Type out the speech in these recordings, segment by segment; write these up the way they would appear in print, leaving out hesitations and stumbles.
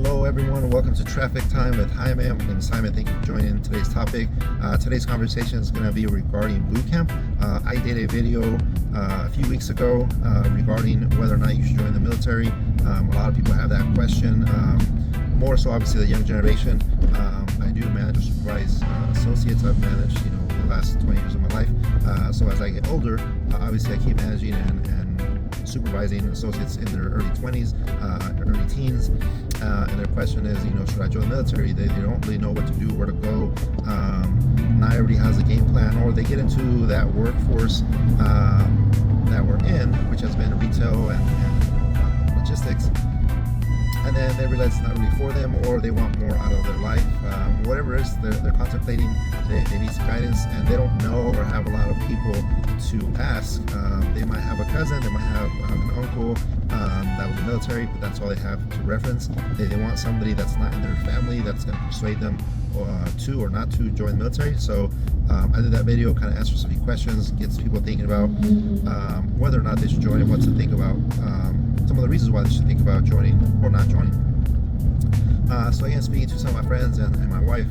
Hello everyone, welcome to Traffic Time with Jaime. My name is Jaime. Thank you for joining today's topic. Today's conversation is going to be regarding bootcamp. I did a video a few weeks ago regarding whether or not you should join the military. A lot of people have that question, more so obviously the young generation. I do manage or supervise associates. I've managed the last 20 years of my life. So as I get older, obviously I keep managing and supervising associates in their early 20s, early teens, and their question is, should I join the military? They don't really know what to do, where to go. Not everybody has a game plan, or they get into that workforce that we're in, which has been retail and logistics, and then they realize it's not really for them, or they want more out of their life. Whatever it is, they're contemplating, they need some guidance, and they don't know or have a lot of people to ask. They might have a cousin, they might have an uncle that was in the military, but that's all they have to reference. They want somebody that's not in their family that's going to persuade them to or not to join the military. So I did that video, kind of answers a few questions, gets people thinking about whether or not they should join and what to think about. Some of the reasons why they should think about joining or not joining. So again, speaking to some of my friends and my wife,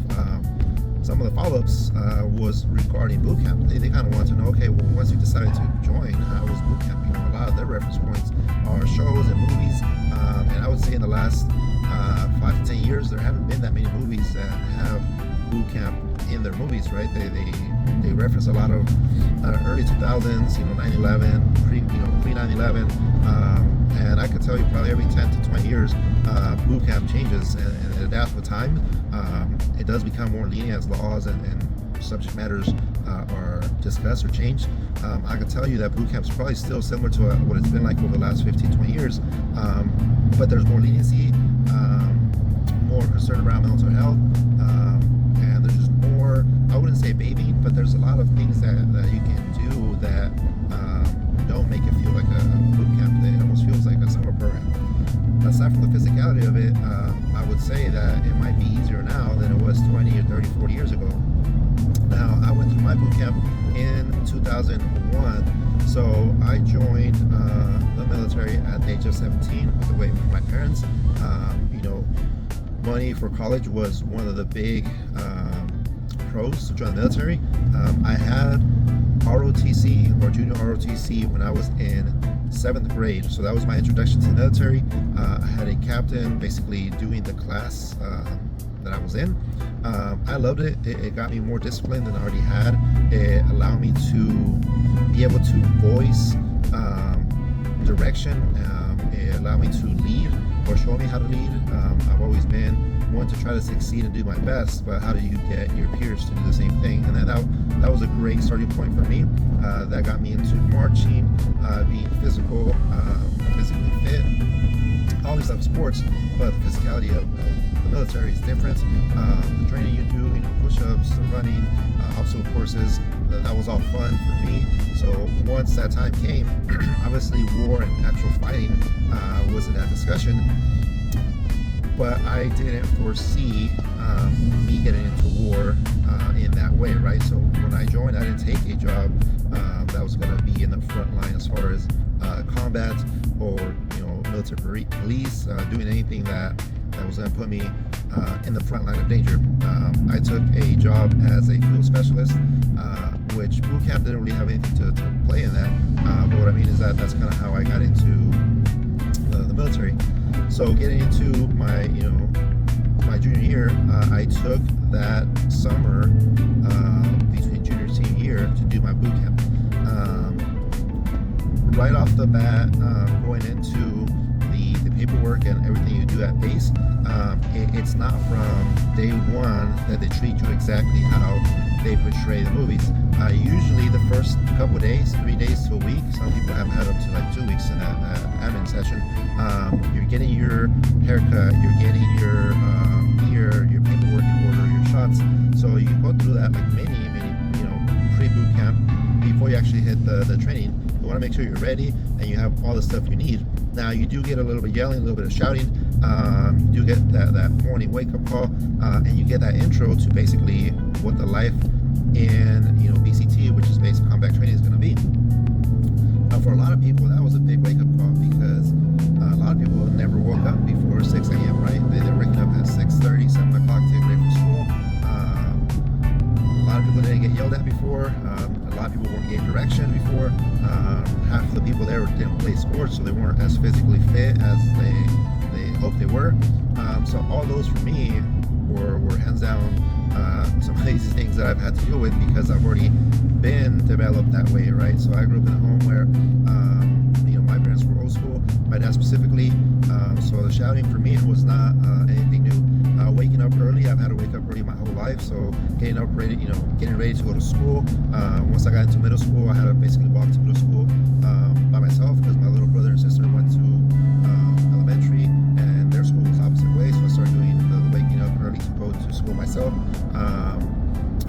some of the follow-ups was regarding bootcamp. They kind of wanted to know, okay, well, once you decided to join, how was bootcamp? A lot of their reference points are shows and movies, and I would say in the last 5 to 10 years, there haven't been that many movies that have bootcamp in their movies, right? They reference a lot of early 2000s, 9/11, pre 9/11, and I could tell you probably every 10 to 20 years, bootcamp changes and it adapts with time. It does become more lenient as laws and subject matters are discussed or changed. I can tell you that bootcamp is probably still similar to what it's been like over the last 15, 20 years, but there's more leniency, more concern around mental health, and there's just more, I wouldn't say babying, but there's a lot of things that you can do that don't make it feel like a boot camp. It almost feels like a summer program. Aside from the physicality of it, I would say that it might be easier now than it was 20 or 30, 40 years ago. Now, I went through my boot camp in 2001, so I joined the military at the age of 17 with the way from my parents. Money for college was one of the big pros to join the military. I had ROTC, or junior ROTC, when I was in 7th grade, so that was my introduction to the military. I had a captain basically doing the class that I was in. I loved it. It got me more disciplined than I already had. It allowed me to be able to voice direction. It allowed me to lead, or show me how to lead. I've always been one to try to succeed and do my best, but how do you get your peers to do the same thing? And then that was a great starting point for me. That got me into marching, being physical, physically fit, all these types of sports, but the physicality of the military is different. The training you do, push-ups, the running, obstacle courses, that was all fun for me. So once that time came, obviously war and actual fighting was in that discussion, but I didn't foresee me getting into war in that way, right? So when I joined, I didn't take a job that was going to be in the front line as far as combat or military police, doing anything that was going to put me in the front line of danger. I took a job as a field specialist, which boot camp didn't really have anything to play in that. But what I mean is that's kind of how I got into the military. So getting into my my junior year, I took that summer between junior and senior year to do my boot camp. Right off the bat, going into the paperwork and everything you do at base, it's not from day one that they treat you exactly how they portray the movies. Usually the first couple of days, 3 days to a week, some people have had up to like 2 weeks in that admin session. You're getting your haircut, you're getting your paperwork in order, your shots. So you go through that like many pre-boot camp before you actually hit the training. You want to make sure you're ready and you have all the stuff you need. Now you do get a little bit yelling, a little bit of shouting. You do get that morning wake-up call, and you get that intro to basically what the life in BCT, which is basic combat training, is going to be. For a lot of people, that was a big wake-up call, because a lot of people never woke up before 6 a.m. right? They were didn't get yelled at before. A lot of people weren't getting direction before. Half of the people there didn't play sports, so they weren't as physically fit as they hoped they were. So all those for me were hands down some of these things that I've had to deal with because I've already been developed that way, right? So I grew up in a home where my parents were old school, my dad specifically. So the shouting for me was not anything new. Waking up early, I've had to wake up early my whole life. So getting up ready, getting ready to go to school. Once I got into middle school, I had to basically walk to middle school by myself because my little brother and sister went to elementary and their school was opposite way. So I started doing the waking up early to go to school myself.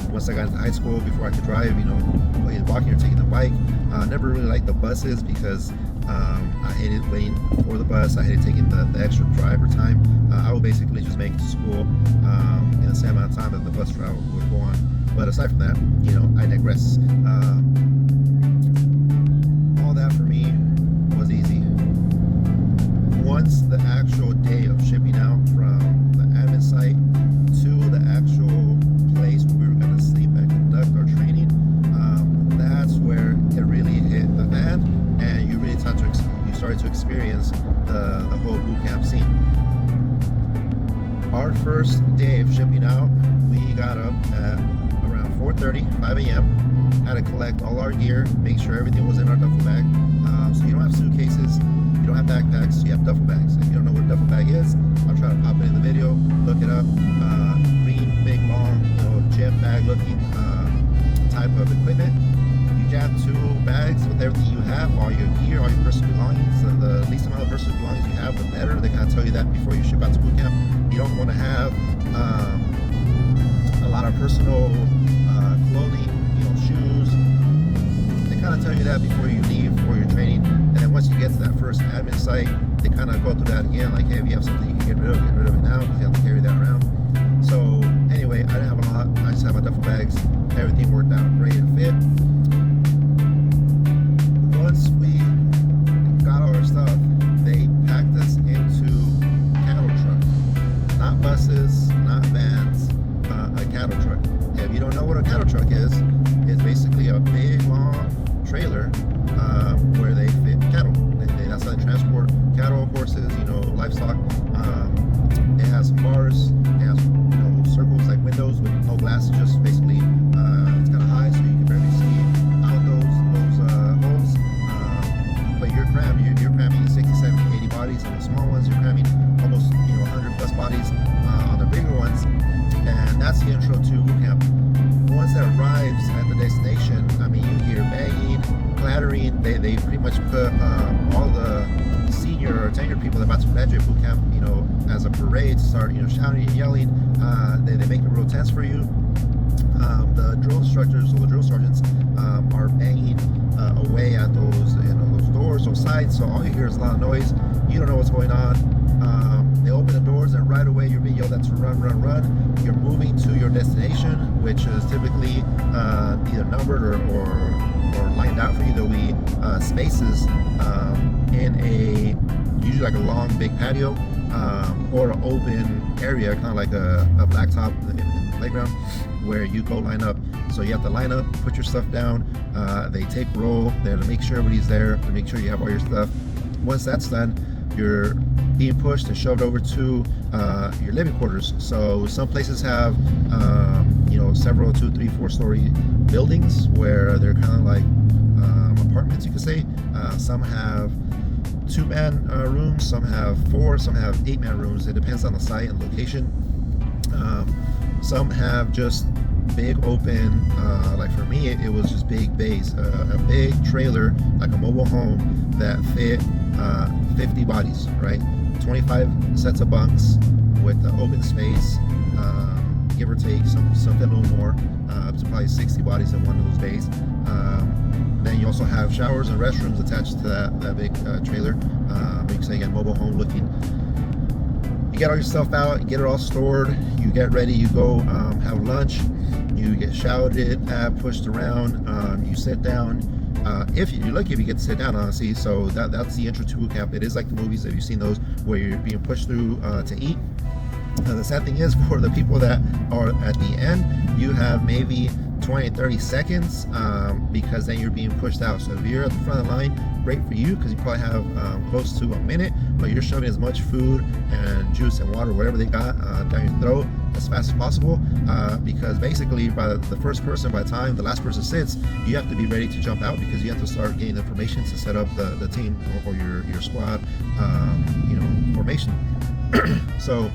Once I got into high school, before I could drive, either walking or taking the bike. I never really liked the buses because I hated waiting for the bus. I hated taking the extra driver time. I would basically just make it to school in the same amount of time that the bus route would go on. But aside from that, I digress. All that for me was easy. Once the actual day of shipping out from the admin site to the actual place where we were going to sleep and conduct our training, that's where it really hit the fan, and you really started to experience the whole boot camp scene. Our first day of shipping out, we got up at around 4:30, 5 a.m. Had to collect all our gear, make sure everything was in our duffel bag. So you don't have suitcases, you don't have backpacks, you have duffel bags. If you don't know what a duffel bag is, I'll try to pop it in the video, look it up. Green, big, long, gym bag looking type of equipment. You jam 2 bags with everything you have, all your gear, all your personal belongings. The least amount of personal belongings you have, the better. They kind of tell you that before you ship out to boot camp. You don't want to have a lot of personal clothing, shoes. They kind of tell you that before you leave for your training. And then once you get to that first admin site, they kind of go through that again, like, hey, if you have something you can get rid of it now, because you have to carry that around. So anyway, I didn't have a lot. I just had my duffel bags. Everything worked out great and fit. Once we got all our stuff, they packed us into cattle truck. Not buses, not vans, a cattle truck. If you don't know what a cattle truck is, it's basically a big, long trailer where they fit cattle. That's how they transport cattle, horses, livestock. It has bars, it has circles like windows with no glass, just basically it's kind of high so you can barely see out those holes. But you're cramming 60, 70, 80 bodies. On the small ones, you're cramming almost 100 plus bodies on the bigger ones. And that's the intro to boot camp. Once it arrives at the destination, you hear banging, clattering. They pretty much put all the senior or tenured people that are about to graduate boot camp, as a parade to start, shouting and yelling. They make it real tense for you. The drill instructors or the drill sergeants are banging away at those doors, those sides. So all you hear is a lot of noise. You don't know what's going on. They open the doors and right away you're being yelled at to run, run, run. You're moving to your destination, which is typically either numbered or lined out for you. There'll be spaces in usually like a long big patio or an open area, kind of like a blacktop in the playground where you go line up. So you have to line up, put your stuff down. They take roll there to make sure everybody's there, to make sure you have all your stuff. Once that's done, you're being pushed and shoved over to your living quarters. So some places have several 2, 3, 4-story buildings where they're kind of like apartments, you could say. Some have 2-man rooms, some have 4, some have 8-man rooms. It depends on the site and location. Some have just big open, like for me it was just big bays, a big trailer like a mobile home that fit 50 bodies, right? 25 sets of bunks with the open space, give or take something a little more, up to probably 60 bodies in one of those bays. Then you also have showers and restrooms attached to that big trailer. You can say again, mobile home looking. You get all your stuff out, you get it all stored, you get ready, you go have lunch, you get shouted at, pushed around, you sit down. If you're lucky, if you get to sit down, honestly. So that's the intro to boot camp. It is like the movies. Have you seen those where you're being pushed through to eat? The sad thing is, for the people that are at the end, you have maybe 20-30 seconds, because then you're being pushed out. So if you're at the front of the line, great for you, because you probably have close to a minute, but you're shoving as much food and juice and water, whatever they got, down your throat as fast as possible, because basically by the time the last person sits, you have to be ready to jump out, because you have to start getting information to set up the team or your squad formation. So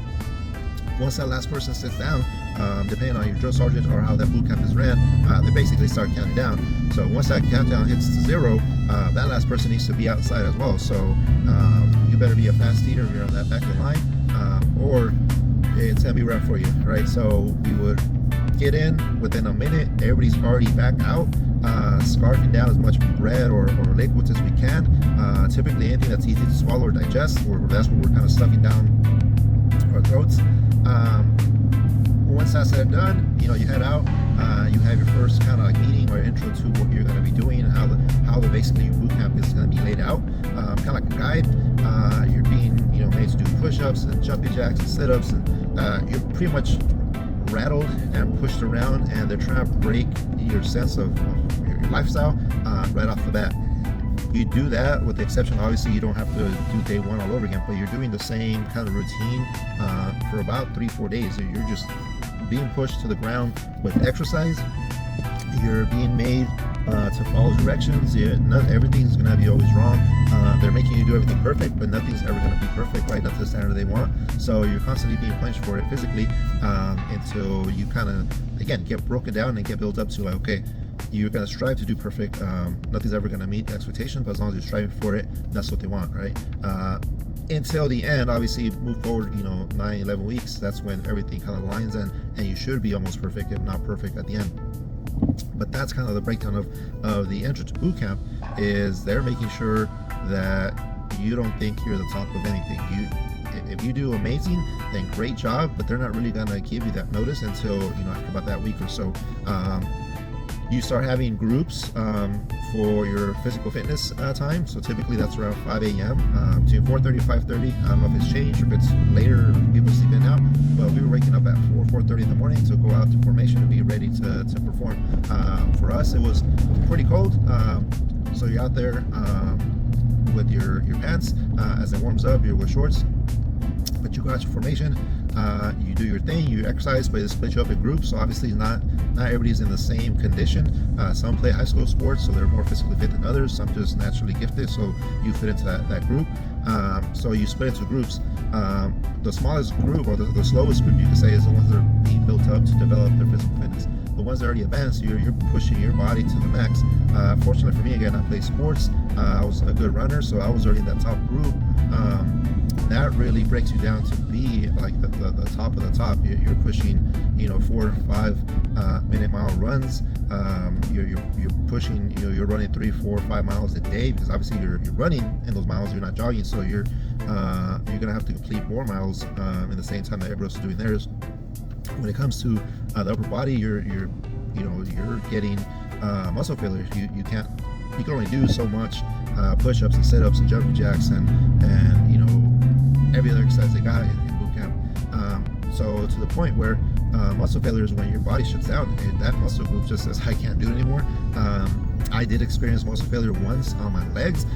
once that last person sits down, depending on your drill sergeant or how that boot camp is ran, they basically start counting down. So once that countdown hits to 0, that last person needs to be outside as well. So you better be a fast eater if you're on that back of the line, or it's gonna be rough for you, right? So we would get in within a minute, everybody's already back out, scarfing down as much bread or liquids as we can. Typically anything that's easy to swallow or digest, that's what we're kind of stuffing down our throats. Once that's said and done, you head out, you have your first kind of like meeting or intro to what you're going to be doing and how the basically your boot camp is going to be laid out, kind of like a guide. You're being made to do push-ups and jumping jacks and sit-ups, and you're pretty much rattled and pushed around, and they're trying to break your sense of your lifestyle right off the bat. You do that, with the exception, obviously, you don't have to do day one all over again, but you're doing the same kind of routine for about 3-4 days. So you're just being pushed to the ground with exercise. You're being made to follow directions. Everything's going to be always wrong. They're making you do everything perfect, but nothing's ever going to be perfect, right? That's the standard they want. So you're constantly being punished for it physically, until you kind of, again, get broken down and get built up to like, okay, you're going to strive to do perfect. Nothing's ever going to meet the expectation, but as long as you're striving for it, that's what they want, right? Until the end, obviously, move forward, 9-11 weeks, that's when everything kind of lines in, and you should be almost perfect, if not perfect, at the end. But that's kind of the breakdown of the entry to boot camp, is they're making sure that you don't think you're the top of anything. If you do amazing, then great job, but they're not really going to give you that notice until after about that week or so. You start having groups for your physical fitness time. So typically that's around 5 a.m. Between 4:30 and 5:30. I don't know if it's changed or if it's later, if people sleep in now, but we were waking up at 4:30 in the morning to go out to formation to be ready to perform. For us, it was pretty cold. So you're out there with your pants. As it warms up, you're with shorts. But you go out to formation, you do your thing, you exercise, but they split you up in groups. So obviously not everybody's in the same condition. Some play high school sports, so they're more physically fit than others. Some just naturally gifted, so you fit into that group. So you split into groups. The smallest group, or the slowest group, you can say, is the ones that are being built up to develop their physical fitness. The ones that are already advanced, you're pushing your body to the max. Fortunately for me, again, I play sports. I was a good runner, so I was already in that top group. That really breaks you down to be like the top of the top. You're pushing 4 to 5 minute mile runs. You're pushing, you're running 3, 4, 5 miles a day, because obviously you're running in those miles, you're not jogging, so you're gonna have to complete more miles in the same time that everybody else is doing theirs. When it comes to the upper body, you're getting muscle failure. You can only do so much push-ups and sit-ups and jumping jacks and every other exercise they got in boot camp. So to the point where muscle failure is when your body shuts down, and that muscle group just says, I can't do it anymore. I did experience muscle failure once on my legs.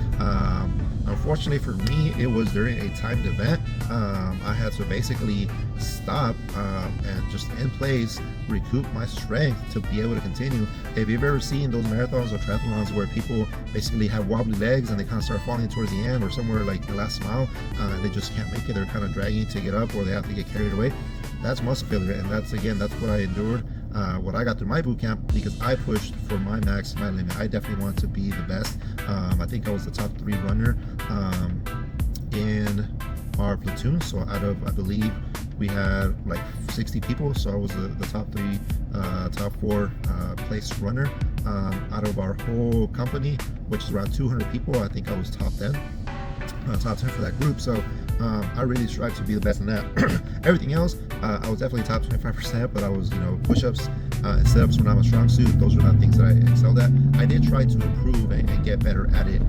Unfortunately for me, it was during a timed event. I had to basically stop and just in place recoup my strength to be able to continue. If you've ever seen those marathons or triathlons where people basically have wobbly legs and they kind of start falling towards the end or somewhere like the last mile, they just can't make it, they're kind of dragging to get up, or they have to get carried away, that's muscle failure. And that's what I endured, what I got through my boot camp, because I pushed for my max, my limit. I definitely wanted to be the best. I think I was the top 3 runner in our platoon. So out of, I believe we had like 60 people, so I was the top 3, top 4 place runner out of our whole company, which is around 200 people. I think I was top 10 for that group. So I really strive to be the best in that. Everything else, I was definitely top 25%, but I was, push-ups and sit-ups were not my strong suit. Those were not things that I excelled at. I did try to improve and get better at it,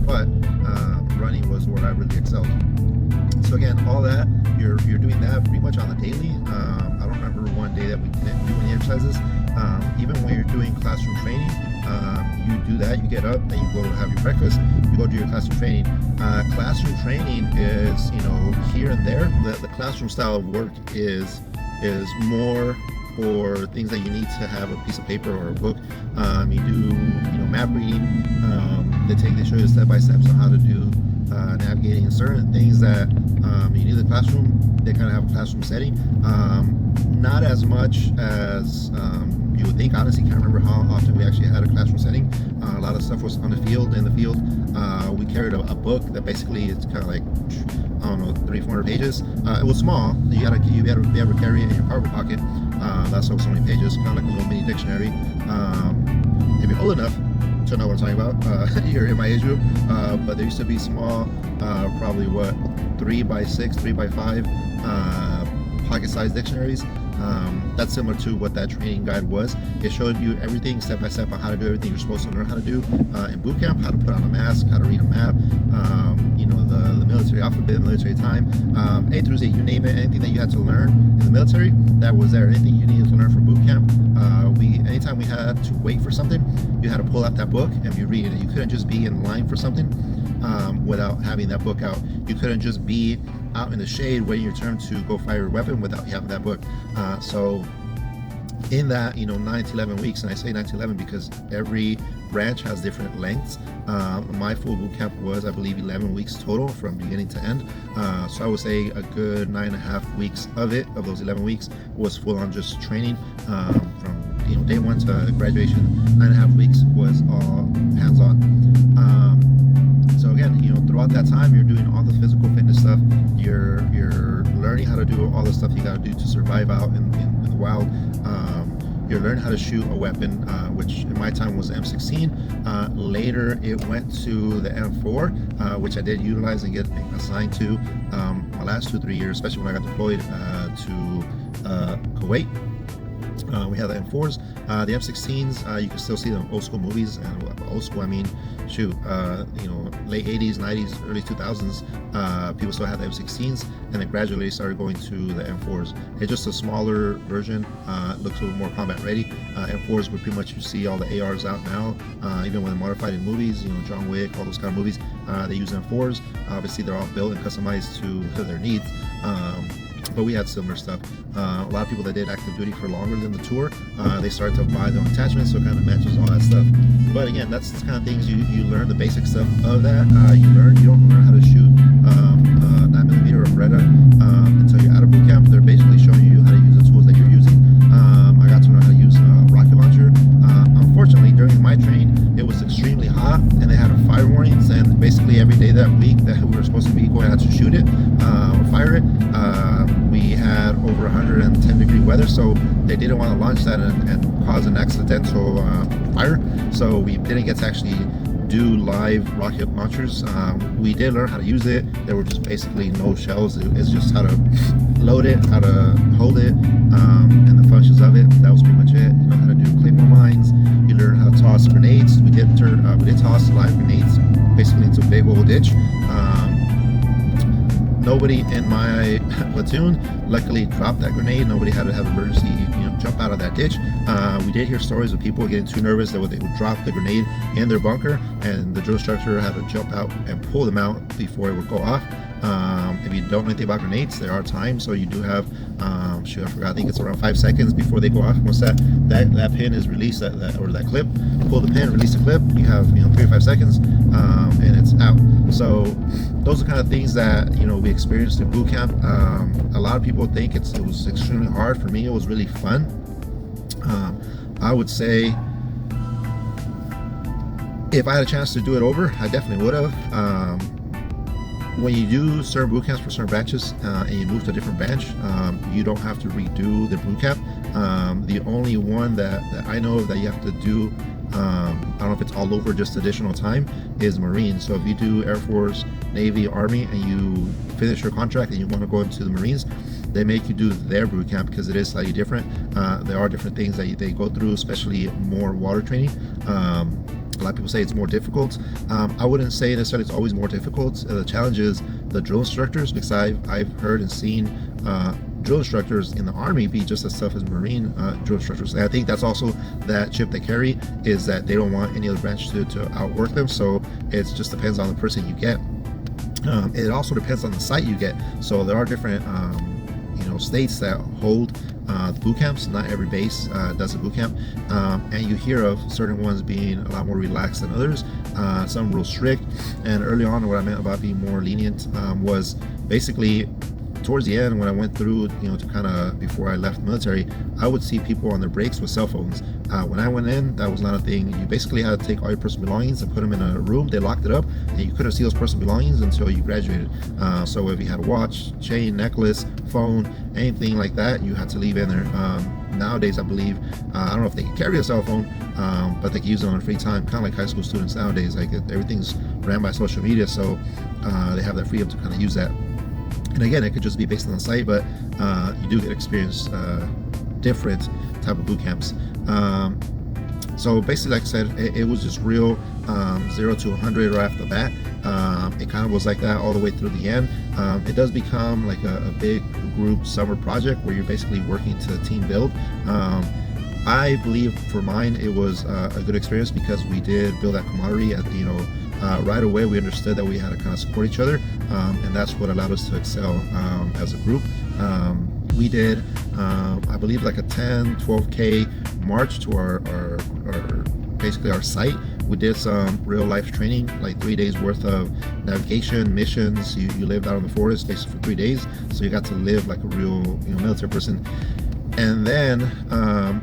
but running was where I really excelled. So again, all that, you're doing that pretty much on the daily. I don't remember one day that we didn't do any exercises. Even when you're doing classroom training, you do that, you get up, then you go to have your breakfast, you go do your classroom training. Classroom training is, here and there. The classroom style of work is more for things that you need to have a piece of paper or a book. You do, map reading. They show you step by steps on how to do navigating certain things that you need in the classroom. They kind of have a classroom setting. Not as much as you would think. Honestly, can't remember how often we actually had a classroom setting. A lot of stuff was on the field. In the field, we carried a book that basically it's kind of like, I don't know, 300-400 pages. It was small. You had to be able to carry it in your cargo pocket. That's over so many pages, kind of like a little mini dictionary. If you're old enough to know what I'm talking about, you're in my age group. But there used to be small, probably 3x6, 3x5 pocket-sized dictionaries. That's similar to what that training guide was. It showed you everything step by step on how to do everything you're supposed to learn how to do in boot camp, how to put on a mask, how to read a map, the military alphabet, the military time, A through Z, you name it, anything that you had to learn in the military, that was there. Anything you needed to learn for boot camp, anytime we had to wait for something, you had to pull out that book and be reading it. You couldn't just be in line for something without having that book out. You couldn't just be out in the shade waiting your turn to go fire your weapon without having that book. So in that 9 to 11 weeks, and I say 9 to 11 because every branch has different lengths. My full boot camp was, I believe, 11 weeks total from beginning to end. So I would say a good 9.5 weeks of those 11 weeks was full on just training. From day one to graduation, 9.5 weeks was all hands-on. So again, throughout that time, you're doing all the physical fitness stuff. You're learning how to do all the stuff you got to do to survive out in the wild. You're learning how to shoot a weapon, which in my time was the M16. Later, it went to the M4, which I did utilize and get assigned to my last 2-3 years, especially when I got deployed to Kuwait. We have the M4s, the M16s. You can still see them old school movies, and old school, I mean, shoot, late 80s, 90s, early 2000s. People still had the M16s, and then gradually started going to the M4s. It's just a smaller version. Looks a little more combat ready. M4s, where pretty much you see all the ARs out now. Even when they're modified in movies, John Wick, all those kind of movies, they use M4s. Obviously, they're all built and customized to their needs. But we had similar stuff. A lot of people that did active duty for longer than the tour, they started to buy their own attachments, so it kind of matches all that stuff. But again, that's the kind of things you learn the basic stuff of that. You don't learn how to shoot 9mm or a Beretta until you're out of boot camp. They're basically showing you how to use the tools that you're using. I got to learn how to use a rocket launcher. Unfortunately, during my train, it was extremely hot, and they had fire warnings, and basically every day that week that we were supposed to be going out to shoot it or fire it, we had over 110-degree weather, so they didn't want to launch that and cause an accidental fire. So we didn't get to actually do live rocket launchers. We did learn how to use it. There were just basically no shells. It's just how to load it, how to hold it, and the functions of it. That was pretty much it. You know how to do claymore mines. You learn how to toss grenades. We did toss live grenades basically into a big old ditch. Nobody in my platoon luckily dropped that grenade. Nobody had to have emergency, jump out of that ditch. We did hear stories of people getting too nervous that they would drop the grenade in their bunker, and the drill instructor had to jump out and pull them out before it would go off. If you don't know anything about grenades, there are times, so you do have, I think it's around 5 seconds before they go off. Once that pin is released, or that clip, pull the pin, release the clip, you have 3 or 5 seconds, and it's out. So those are kind of things that we experienced in boot camp. A lot of people think it was extremely hard. For me, it was really fun. I would say if I had a chance to do it over, I definitely would have. When you do certain boot camps for certain branches and you move to a different branch, you don't have to redo the boot camp. The only one that I know of that you have to do, I don't know if it's all over, just additional time, is Marine. So if you do Air Force, Navy, Army, and you finish your contract and you want to go into the Marines, they make you do their boot camp because it is slightly different. There are different things that they go through, especially more water training. A lot of people say it's more difficult. I wouldn't say necessarily it's always more difficult. The challenge is the drill instructors, because I've heard and seen drill instructors in the Army be just as tough as Marine drill instructors. And I think that's also that chip they carry, is that they don't want any other branch to outwork them. So it just depends on the person you get. It also depends on the site you get. So there are different states that hold the boot camps. Not every base does a boot camp, and you hear of certain ones being a lot more relaxed than others, some real strict. And early on, what I meant about being more lenient was basically towards the end, when I went through, to kind of before I left the military, I would see people on their breaks with cell phones. When I went in, that was not a thing. You basically had to take all your personal belongings and put them in a room. They locked it up, and you couldn't see those personal belongings until you graduated. So if you had a watch, chain, necklace, phone, anything like that, you had to leave in there. Nowadays, I believe, I don't know if they can carry a cell phone, but they can use it on free time, kind of like high school students nowadays. Like everything's ran by social media, so they have that freedom to kind of use that. And again, it could just be based on the site, but you do get experience different type of boot camps. So basically, like I said, it was just real 0 to 100 right off the bat. It kind of was like that all the way through the end. It does become like a big group summer project where you're basically working to team build. I believe for mine, it was a good experience because we did build that camaraderie at, right away. We understood that we had to kind of support each other, and that's what allowed us to excel as a group. We did, I believe, like a 12K march to our basically our site. We did some real life training, like 3 days worth of navigation missions. You lived out in the forest basically for 3 days, so you got to live like a real military person. And then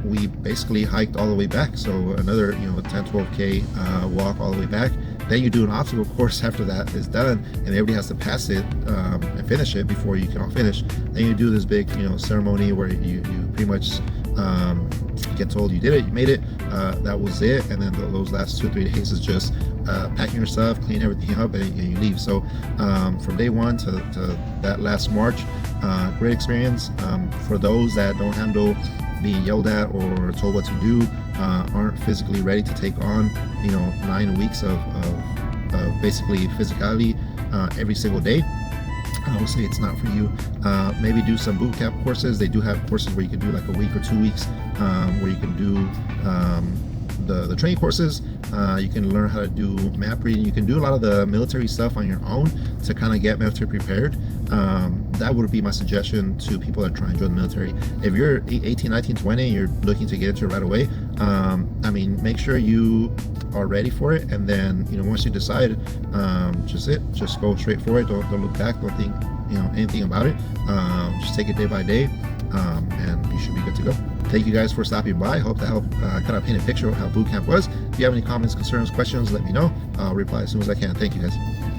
we basically hiked all the way back, so another 10-12K walk all the way back. Then you do an obstacle course after that is done, and everybody has to pass it and finish it before you can all finish. Then you do this big ceremony where you pretty much get told you did it, you made it, that was it. And then those last 2 or 3 days is just packing your stuff, clean everything up, and you leave. So from day one to that last march, great experience. For those that don't handle being yelled at or told what to do, aren't physically ready to take on 9 weeks of basically physicality every single day, I would say it's not for you. Maybe do some boot camp courses. They do have courses where you can do like a week or 2 weeks, where you can do the training courses. You can learn how to do map reading. You can do a lot of the military stuff on your own to kind of get military prepared. That would be my suggestion to people that try and join the military. If you're 18, 19, 20, and you're looking to get into it right away, make sure you are ready for it. And then, once you decide, just go straight for it. Don't look back. Don't think, anything about it. Just take it day by day, and you should be good to go. Thank you guys for stopping by. I hope that helped kind of paint a picture of how boot camp was. If you have any comments, concerns, questions, let me know. I'll reply as soon as I can. Thank you guys.